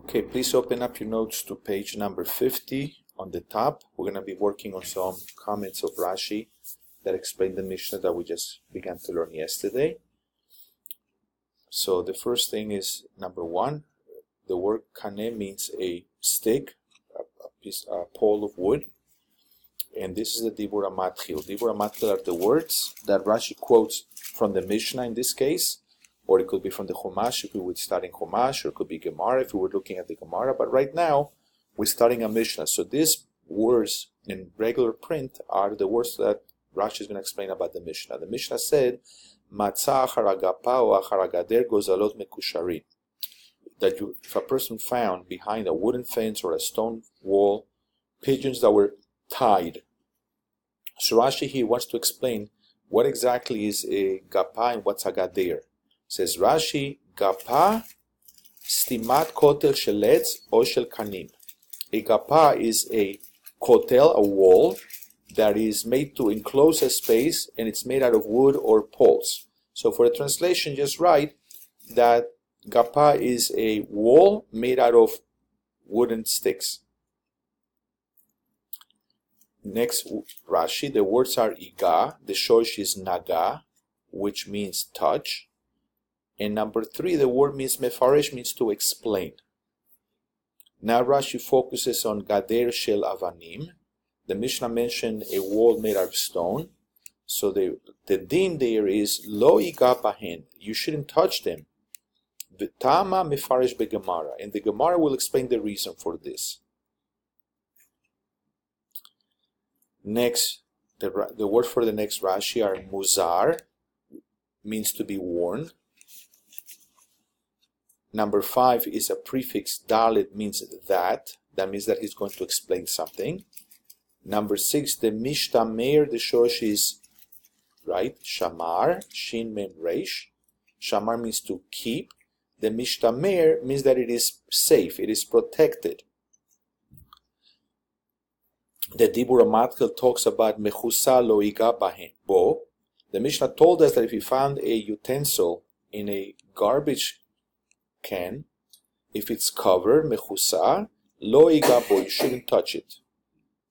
Okay, please open up your notes to page number 50 on the top. We're going to be working on some comments of Rashi that explain the Mishnah that we just began to learn yesterday. So the first thing is number one. The word kaneh means a stick, a pole of wood. And this is the Dibur HaMatchil. Dibur HaMatchil are the words that Rashi quotes from the Mishnah in this case, or it could be from the Chumash if we would start in Chumash, or it could be Gemara if we were looking at the Gemara. But right now, we're starting a Mishnah. So these words in regular print are the words that Rashi is going to explain about the Mishnah. The Mishnah said, Matzah achar agapa o achar agader gozalot mekusharin. That if a person found behind a wooden fence or a stone wall pigeons that were tied. So Rashi here wants to explain what exactly is a gapa and what's a gader. Says Rashi, gapa stimat kotel shel etz o shel kanim. A gapa is a kotel, a wall, that is made to enclose a space, and it's made out of wood or poles. So for the translation, just write that gapa is a wall made out of wooden sticks. Next, Rashi, the words are iga, the shosh is naga, which means touch. And number three, the word means mefaresh, means to explain. Now Rashi focuses on gader shel avanim. The Mishnah mentioned a wall made out of stone. So the din there is lo iga bahen, you shouldn't touch them. V'tama mefaresh begemara, and the Gemara will explain the reason for this. Next, the word for the next Rashi are muzar, means to be worn. Number 5 is a prefix, dalet, means that. That means that he's going to explain something. Number 6, the mishtamer, the shosh is, right, shamar, shin mem reish. Shamar means to keep. The mishtamer means that it is safe, it is protected. The Dibur HaMatchil talks about mechusa lo iga bahen bo. The Mishnah told us that if you found a utensil in a garbage can, if it's covered, mechusa lo iga bo, you shouldn't touch it.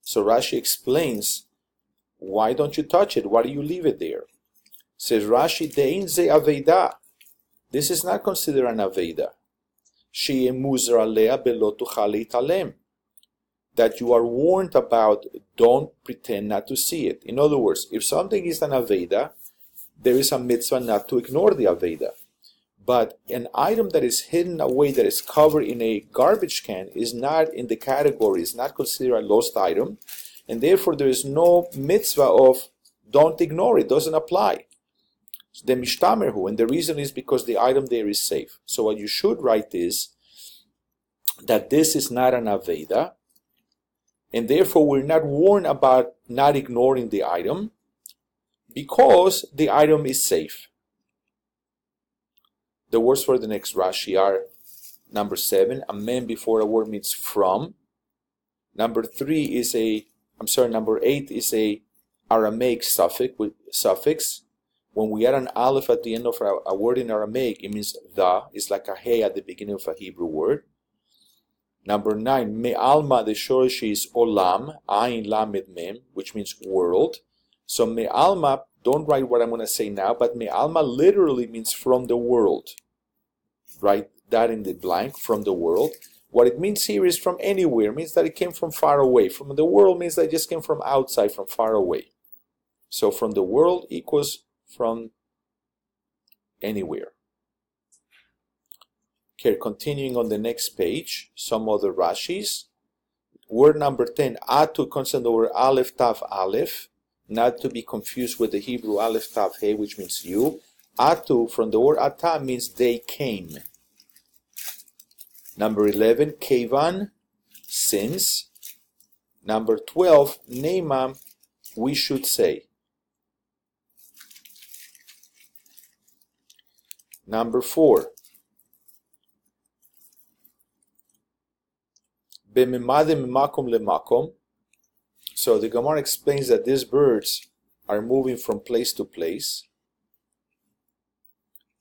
So Rashi explains, why don't you touch it? Why do you leave it there? Says Rashi, de'in ze aveida. This is not considered an aveida. She'e muzar alea belo tuchal leitalem. That you are warned about, don't pretend not to see it. In other words, if something is an Aveda, there is a mitzvah not to ignore the Aveda. But an item that is hidden away, that is covered in a garbage can, is not in the category, is not considered a lost item, and therefore there is no mitzvah of don't ignore it, doesn't apply. The mishtamerhu, and the reason is because the item there is safe. So what you should write is that this is not an Aveda, and therefore we're not warned about not ignoring the item because the item is safe. The words for the next Rashi are number 7, a mem before a word means from. Number 8 is a Aramaic suffix. When we add an aleph at the end of a word in Aramaic, it means the. It's like a hey at the beginning of a Hebrew word. Number 9, me'alma, the shorish is olam, ayin lamed mem, which means world. So me'alma, don't write what I'm going to say now, but me'alma literally means from the world. Write that in the blank, from the world. What it means here is from anywhere, it means that it came from far away. From the world means that it just came from outside, from far away. So from the world equals from anywhere. Okay, continuing on the next page, some other Rashis. Word number 10, atu, consonant over aleph, tav, aleph, not to be confused with the Hebrew aleph, tav, he, which means you. Atu, from the word ata, means they came. Number 11, kevan, since. Number 12, neimam, we should say. Number 4, b'memade mimakom lemakom. So the Gemara explains that these birds are moving from place to place.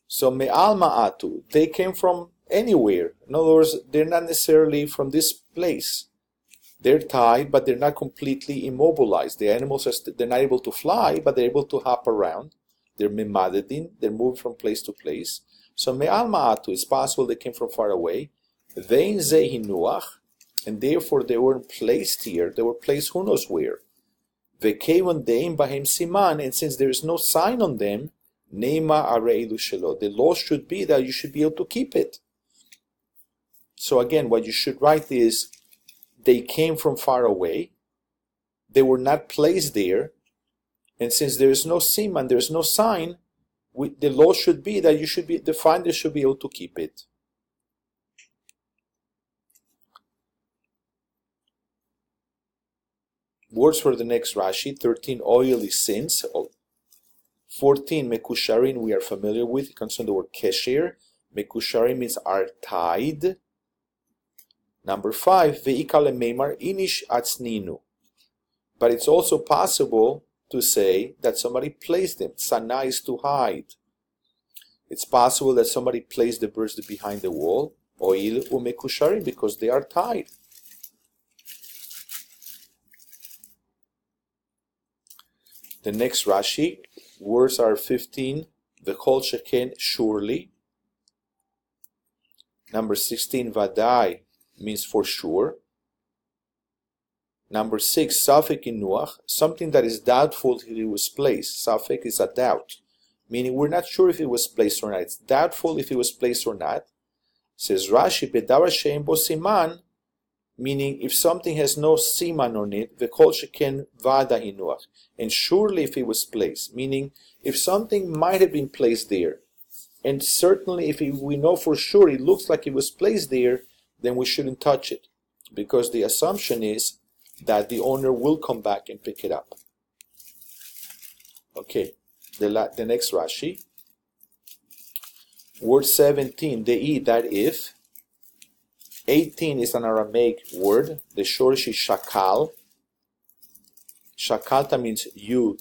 So me'al ma'atu, they came from anywhere. In other words, they're not necessarily from this place. They're tied, but they're not completely immobilized. The animals they're not able to fly, but they're able to hop around. They're mimadedin, they're moving from place to place. So me'al ma'atu, it's possible they came from far away. Vein ze hinuach, and therefore they weren't placed here. They were placed who knows where. Ve'kevon deim bahem siman, and since there is no sign on them, neima areilu shelo. The law should be that you should be able to keep it. So again, what you should write is, they came from far away. They were not placed there. And since there is no siman, there is no sign, the law should be that the finder should be able to keep it. Words for the next Rashi. 13, oily sins. 14, mekusharin, we are familiar with. It comes from the word kesher. Mekusharin means are tied. Number 5, ve'ikale meimar inish atzninu. But it's also possible to say that somebody placed them. Sana is to hide. It's possible that somebody placed the birds behind the wall. Oil umekusharin, because they are tied. The next Rashi, words are 15, v'chol sheken, surely. Number 16, vadai, means for sure. Number 6, safek inuach, something that is doubtful if it was placed. Safek is a doubt, meaning we're not sure if it was placed or not. It's doubtful if it was placed or not. Says Rashi, bedavar she'en bo siman, meaning if something has no siman on it, v'kol sheken vada inuach, and surely if it was placed, meaning if something might have been placed there, and certainly if we know for sure it looks like it was placed there, then we shouldn't touch it, because the assumption is that the owner will come back and pick it up. Okay, the next Rashi. Word 17, dei, that if. 18 is an Aramaic word. The shortish is shakal. Shakalta means you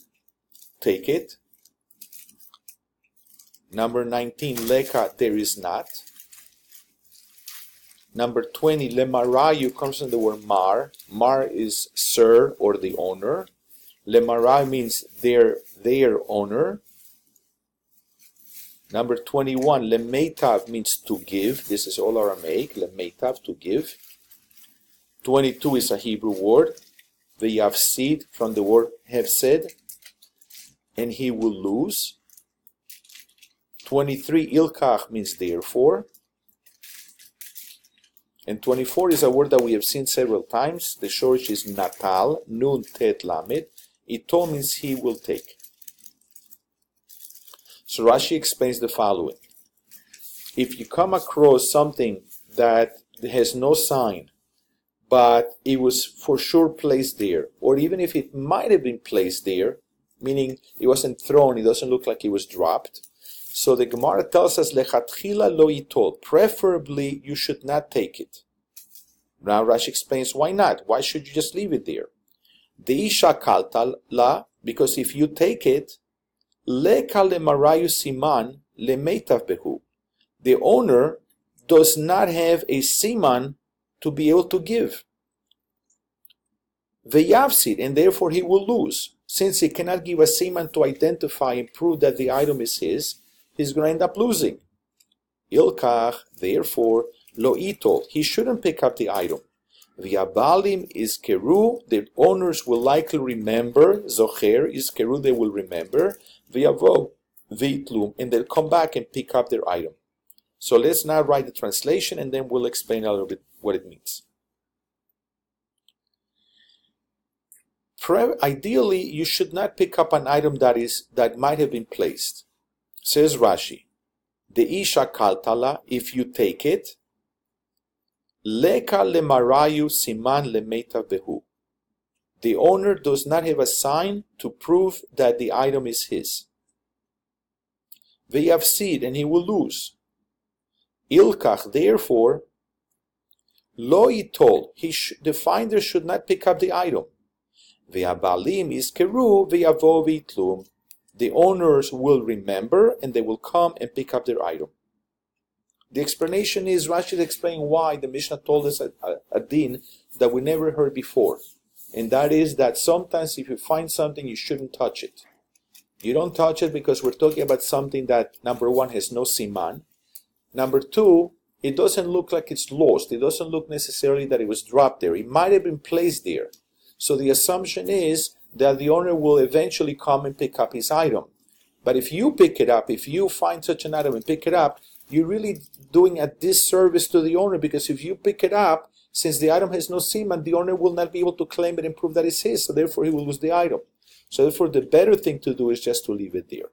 take it. Number 19, leka, there is not. Number 20, lemarayu comes from the word mar. Mar is sir or the owner. Lemarayu means their owner. Number 21, lemeitav means to give. This is all Aramaic. Lemeitav, to give. 22 is a Hebrew word. V'yavsid, from the word hefsed, and he will lose. 23, ilkach means therefore. And 24 is a word that we have seen several times. The shortish is natal, nun tet lamed. Ito means he will take. So Rashi explains the following. If you come across something that has no sign, but it was for sure placed there, or even if it might have been placed there, meaning it wasn't thrown, it doesn't look like it was dropped. So the Gemara tells us, lechatchila lo yitol, preferably you should not take it. Now Rashi explains why not. Why should you just leave it there? Deisha kalta la, because if you take it, leka lemarayu siman lemeitav behu. The owner does not have a siman to be able to give. Veyavsid, and therefore he will lose. Since he cannot give a siman to identify and prove that the item is his, he's going to end up losing. Ilkach, therefore, lo itol, he shouldn't pick up the item. V'abalim is keru, the owners will likely remember. Zocher is keru, they will remember. V'yavo, v'itlum, and they'll come back and pick up their item. So let's now write the translation, and then we'll explain a little bit what it means. Ideally, you should not pick up an item that might have been placed. Says Rashi, Deisha kaltala, if you take it, leka lemarayu siman lemeitav behu. The owner does not have a sign to prove that the item is his. Veyavsid, and he will lose. Ilkach, therefore, lo yitol, the finder should not pick up the item. Ve'abalim is keru ve'yavo v'itlum. The owners will remember and they will come and pick up their item. The explanation is Rashi is explaining why the Mishnah told us a din that we never heard before. And that is that sometimes if you find something, you shouldn't touch it. You don't touch it because we're talking about something that, number one, has no siman. Number two, it doesn't look like it's lost. It doesn't look necessarily that it was dropped there. It might have been placed there. So the assumption is that the owner will eventually come and pick up his item. But if you pick it up, if you find such an item and pick it up, you're really doing a disservice to the owner, because if you pick it up, since the item has no siman, the owner will not be able to claim it and prove that it's his, so therefore he will lose the item. So therefore the better thing to do is just to leave it there.